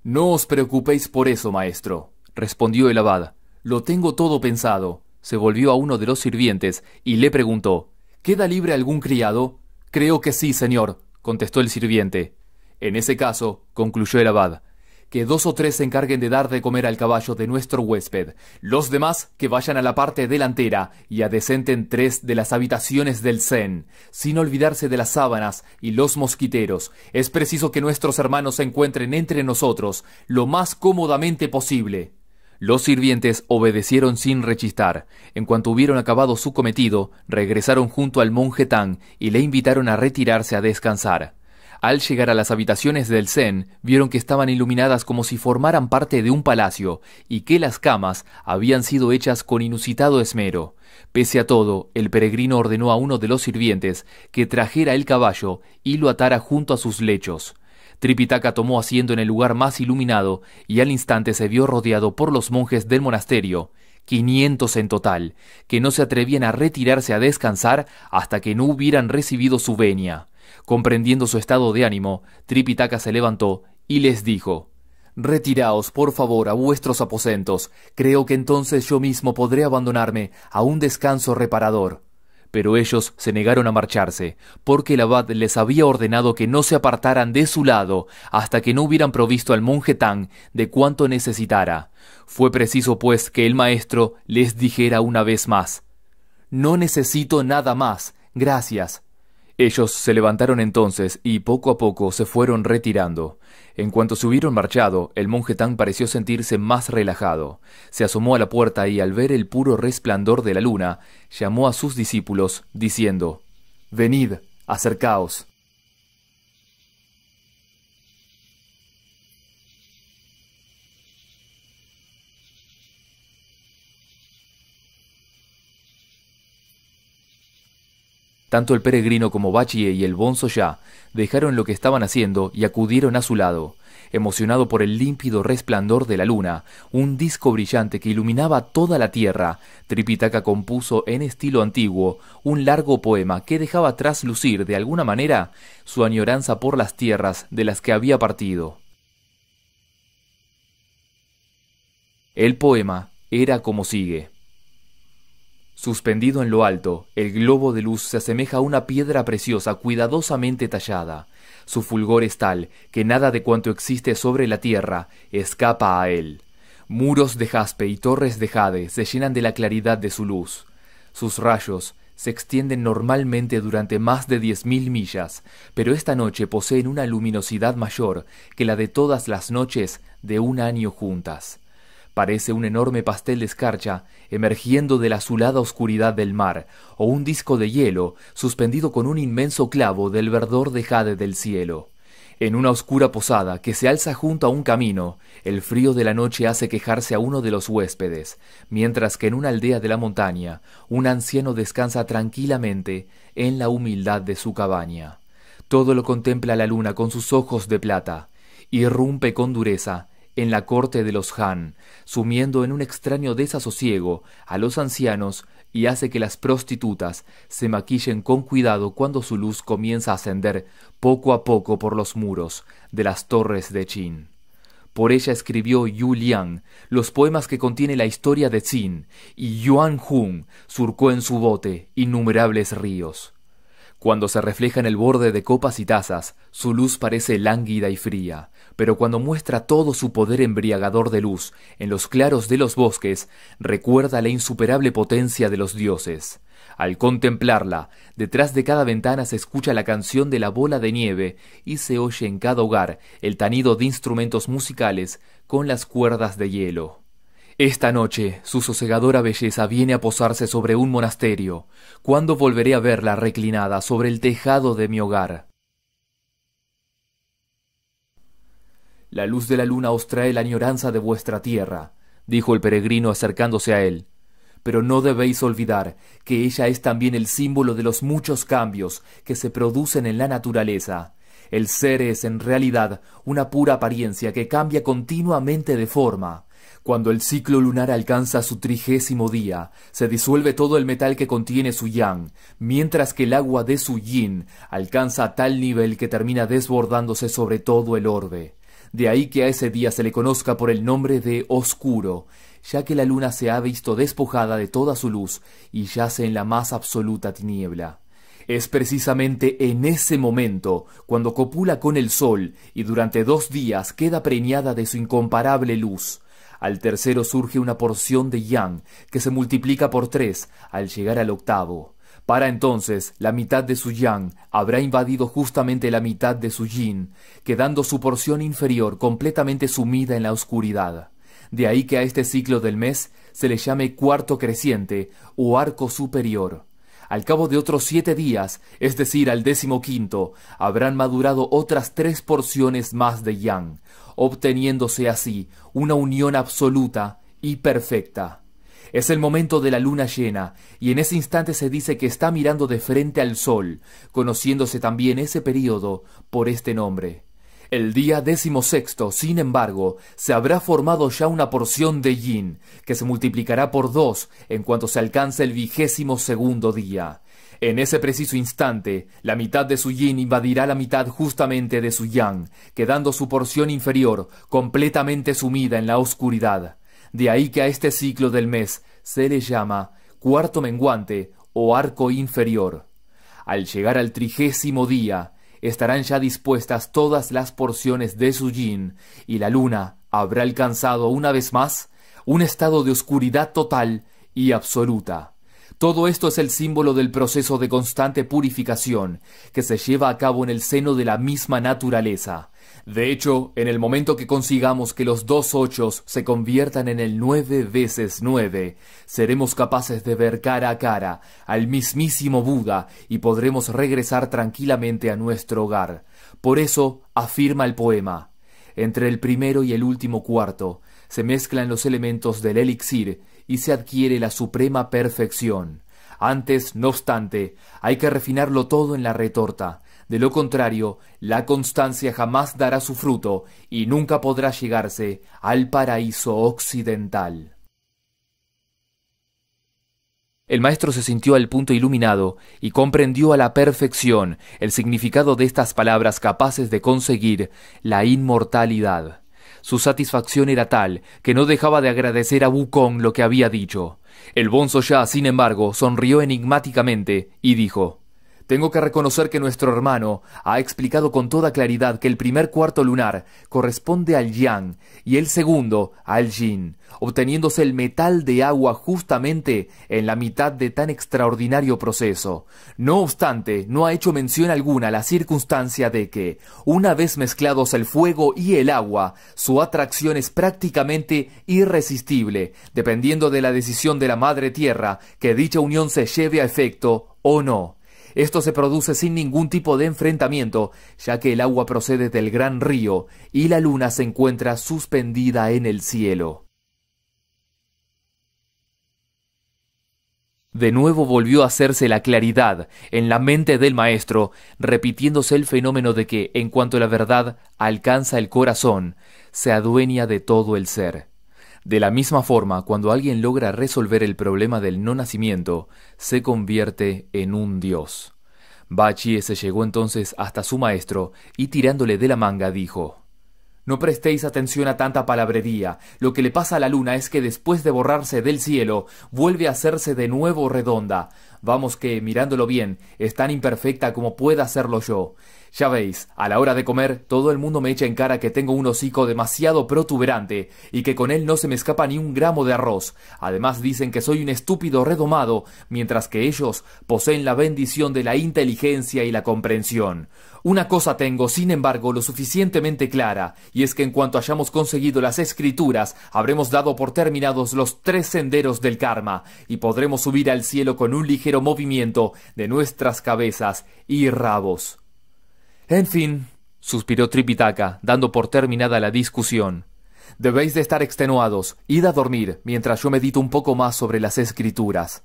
«No os preocupéis por eso, maestro», respondió el abad. «Lo tengo todo pensado». Se volvió a uno de los sirvientes y le preguntó: «¿Queda libre algún criado?» «Creo que sí, señor», contestó el sirviente. «En ese caso», concluyó el abad, «que 2 o 3 se encarguen de dar de comer al caballo de nuestro huésped. Los demás que vayan a la parte delantera y adecenten 3 de las habitaciones del zen, sin olvidarse de las sábanas y los mosquiteros. Es preciso que nuestros hermanos se encuentren entre nosotros lo más cómodamente posible». Los sirvientes obedecieron sin rechistar. En cuanto hubieron acabado su cometido, regresaron junto al monje Tang y le invitaron a retirarse a descansar. Al llegar a las habitaciones del zen, vieron que estaban iluminadas como si formaran parte de un palacio, y que las camas habían sido hechas con inusitado esmero. Pese a todo, el peregrino ordenó a uno de los sirvientes que trajera el caballo y lo atara junto a sus lechos. Tripitaka tomó asiento en el lugar más iluminado y al instante se vio rodeado por los monjes del monasterio, 500 en total, que no se atrevían a retirarse a descansar hasta que no hubieran recibido su venia. Comprendiendo su estado de ánimo, Tripitaka se levantó y les dijo: «Retiraos, por favor, a vuestros aposentos. Creo que entonces yo mismo podré abandonarme a un descanso reparador». Pero ellos se negaron a marcharse, porque el abad les había ordenado que no se apartaran de su lado hasta que no hubieran provisto al monje Tang de cuanto necesitara. Fue preciso, pues, que el maestro les dijera una vez más: «No necesito nada más, gracias». Ellos se levantaron entonces y poco a poco se fueron retirando. En cuanto se hubieron marchado, el monje Tang pareció sentirse más relajado. Se asomó a la puerta y al ver el puro resplandor de la luna, llamó a sus discípulos, diciendo: «Venid, acercaos». Tanto el peregrino como Bachie y el bonzo ya dejaron lo que estaban haciendo y acudieron a su lado. Emocionado por el límpido resplandor de la luna, un disco brillante que iluminaba toda la tierra, Tripitaka compuso en estilo antiguo un largo poema que dejaba traslucir de alguna manera su añoranza por las tierras de las que había partido. El poema era como sigue: Suspendido en lo alto, el globo de luz se asemeja a una piedra preciosa cuidadosamente tallada. Su fulgor es tal que nada de cuanto existe sobre la tierra escapa a él. Muros de jaspe y torres de jade se llenan de la claridad de su luz. Sus rayos se extienden normalmente durante más de 10.000 millas, pero esta noche poseen una luminosidad mayor que la de todas las noches de un año juntas. Parece un enorme pastel de escarcha emergiendo de la azulada oscuridad del mar, o un disco de hielo suspendido con un inmenso clavo del verdor de jade del cielo. En una oscura posada que se alza junto a un camino, el frío de la noche hace quejarse a uno de los huéspedes, mientras que en una aldea de la montaña, un anciano descansa tranquilamente en la humildad de su cabaña. Todo lo contempla la luna con sus ojos de plata, irrumpe con dureza en la corte de los Han, sumiendo en un extraño desasosiego a los ancianos y hace que las prostitutas se maquillen con cuidado cuando su luz comienza a ascender poco a poco por los muros de las torres de Qin. Por ella escribió Yu Liang los poemas que contiene la historia de Qin, y Yuan Hung surcó en su bote innumerables ríos. Cuando se refleja en el borde de copas y tazas, su luz parece lánguida y fría, pero cuando muestra todo su poder embriagador de luz en los claros de los bosques, recuerda la insuperable potencia de los dioses. Al contemplarla, detrás de cada ventana se escucha la canción de la bola de nieve y se oye en cada hogar el tanido de instrumentos musicales con las cuerdas de hielo. Esta noche su sosegadora belleza viene a posarse sobre un monasterio. ¿Cuándo volveré a verla reclinada sobre el tejado de mi hogar? La luz de la luna os trae la añoranza de vuestra tierra, dijo el peregrino acercándose a él. Pero no debéis olvidar que ella es también el símbolo de los muchos cambios que se producen en la naturaleza. El ser es, en realidad, una pura apariencia que cambia continuamente de forma. Cuando el ciclo lunar alcanza su 30º día, se disuelve todo el metal que contiene su yang, mientras que el agua de su yin alcanza tal nivel que termina desbordándose sobre todo el orbe. De ahí que a ese día se le conozca por el nombre de oscuro, ya que la luna se ha visto despojada de toda su luz y yace en la más absoluta tiniebla. Es precisamente en ese momento cuando copula con el sol y durante 2 días queda preñada de su incomparable luz. Al tercero surge una porción de yang que se multiplica por 3 al llegar al octavo. Para entonces, la mitad de su yang habrá invadido justamente la mitad de su yin, quedando su porción inferior completamente sumida en la oscuridad. De ahí que a este ciclo del mes se le llame cuarto creciente o arco superior. Al cabo de otros 7 días, es decir, al 15º, habrán madurado otras 3 porciones más de yang, obteniéndose así una unión absoluta y perfecta. Es el momento de la luna llena, y en ese instante se dice que está mirando de frente al sol, conociéndose también ese período por este nombre. El día 16º, sin embargo, se habrá formado ya una porción de yin, que se multiplicará por 2 en cuanto se alcance el 22º día. En ese preciso instante, la mitad de su yin invadirá la mitad justamente de su yang, quedando su porción inferior completamente sumida en la oscuridad. De ahí que a este ciclo del mes se le llama cuarto menguante o arco inferior. Al llegar al 30º día, estarán ya dispuestas todas las porciones de su yin, y la luna habrá alcanzado una vez más un estado de oscuridad total y absoluta. Todo esto es el símbolo del proceso de constante purificación que se lleva a cabo en el seno de la misma naturaleza. De hecho, en el momento que consigamos que los 2 ochos se conviertan en el 9 veces 9, seremos capaces de ver cara a cara al mismísimo Buda y podremos regresar tranquilamente a nuestro hogar. Por eso, afirma el poema, entre el primero y el último cuarto se mezclan los elementos del elixir y se adquiere la suprema perfección. Antes, no obstante, hay que refinarlo todo en la retorta. De lo contrario, la constancia jamás dará su fruto y nunca podrá llegarse al paraíso occidental. El maestro se sintió al punto iluminado y comprendió a la perfección el significado de estas palabras capaces de conseguir la inmortalidad. Su satisfacción era tal que no dejaba de agradecer a Wukong lo que había dicho. El bonzo ya, sin embargo, sonrió enigmáticamente y dijo: «Tengo que reconocer que nuestro hermano ha explicado con toda claridad que el primer cuarto lunar corresponde al yang y el segundo al yin, obteniéndose el metal de agua justamente en la mitad de tan extraordinario proceso. No obstante, no ha hecho mención alguna a la circunstancia de que, una vez mezclados el fuego y el agua, su atracción es prácticamente irresistible, dependiendo de la decisión de la Madre Tierra que dicha unión se lleve a efecto o no. Esto se produce sin ningún tipo de enfrentamiento, ya que el agua procede del gran río y la luna se encuentra suspendida en el cielo». De nuevo volvió a hacerse la claridad en la mente del maestro, repitiéndose el fenómeno de que, en cuanto la verdad alcanza el corazón, se adueña de todo el ser. De la misma forma, cuando alguien logra resolver el problema del no nacimiento, se convierte en un dios. Bachie se llegó entonces hasta su maestro y tirándole de la manga dijo: No prestéis atención a tanta palabrería. Lo que le pasa a la luna es que después de borrarse del cielo, vuelve a hacerse de nuevo redonda. Vamos que, mirándolo bien, es tan imperfecta como pueda serlo yo. Ya veis, a la hora de comer, todo el mundo me echa en cara que tengo un hocico demasiado protuberante y que con él no se me escapa ni un gramo de arroz. Además dicen que soy un estúpido redomado, mientras que ellos poseen la bendición de la inteligencia y la comprensión. Una cosa tengo, sin embargo, lo suficientemente clara, y es que en cuanto hayamos conseguido las escrituras, habremos dado por terminados los 3 senderos del karma, y podremos subir al cielo con un ligero movimiento de nuestras cabezas y rabos. En fin, suspiró Tripitaka, dando por terminada la discusión. Debéis de estar extenuados. Id a dormir, mientras yo medito un poco más sobre las escrituras.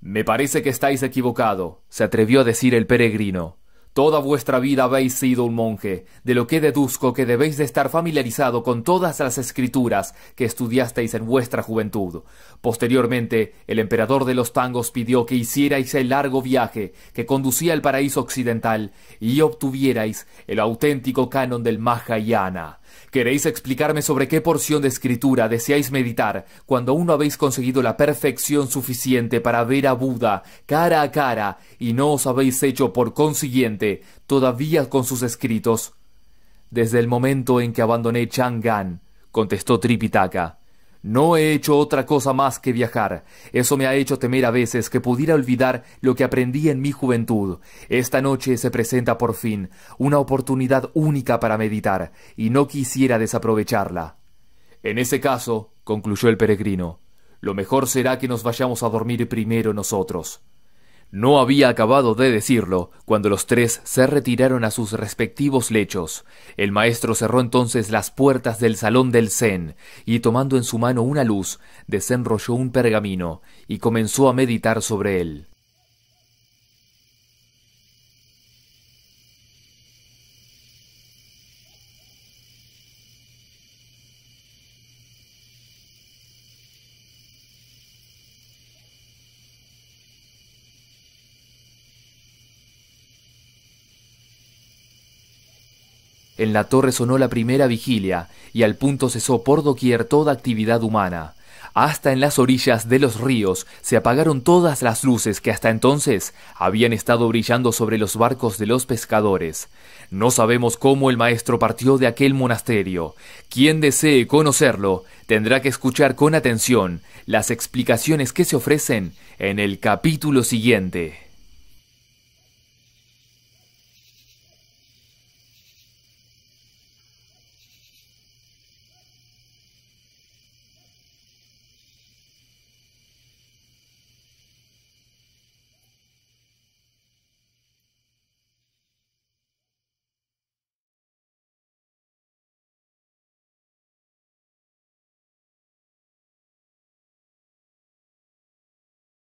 Me parece que estáis equivocado, se atrevió a decir el peregrino. Toda vuestra vida habéis sido un monje, de lo que deduzco que debéis de estar familiarizado con todas las escrituras que estudiasteis en vuestra juventud. Posteriormente, el emperador de los Tangos pidió que hicierais el largo viaje que conducía al paraíso occidental y obtuvierais el auténtico canon del Mahayana. ¿Queréis explicarme sobre qué porción de escritura deseáis meditar cuando aún no habéis conseguido la perfección suficiente para ver a Buda cara a cara y no os habéis hecho, por consiguiente, todavía con sus escritos? Desde el momento en que abandoné Chang'an, contestó Tripitaka, no he hecho otra cosa más que viajar. Eso me ha hecho temer a veces que pudiera olvidar lo que aprendí en mi juventud. Esta noche se presenta por fin una oportunidad única para meditar, y no quisiera desaprovecharla. En ese caso, concluyó el peregrino, lo mejor será que nos vayamos a dormir primero nosotros. No había acabado de decirlo cuando los 3 se retiraron a sus respectivos lechos. El maestro cerró entonces las puertas del salón del Zen y, tomando en su mano una luz, desenrolló un pergamino y comenzó a meditar sobre él. En la torre sonó la primera vigilia, y al punto cesó por doquier toda actividad humana. Hasta en las orillas de los ríos se apagaron todas las luces que hasta entonces habían estado brillando sobre los barcos de los pescadores. No sabemos cómo el maestro partió de aquel monasterio. Quien desee conocerlo tendrá que escuchar con atención las explicaciones que se ofrecen en el capítulo siguiente.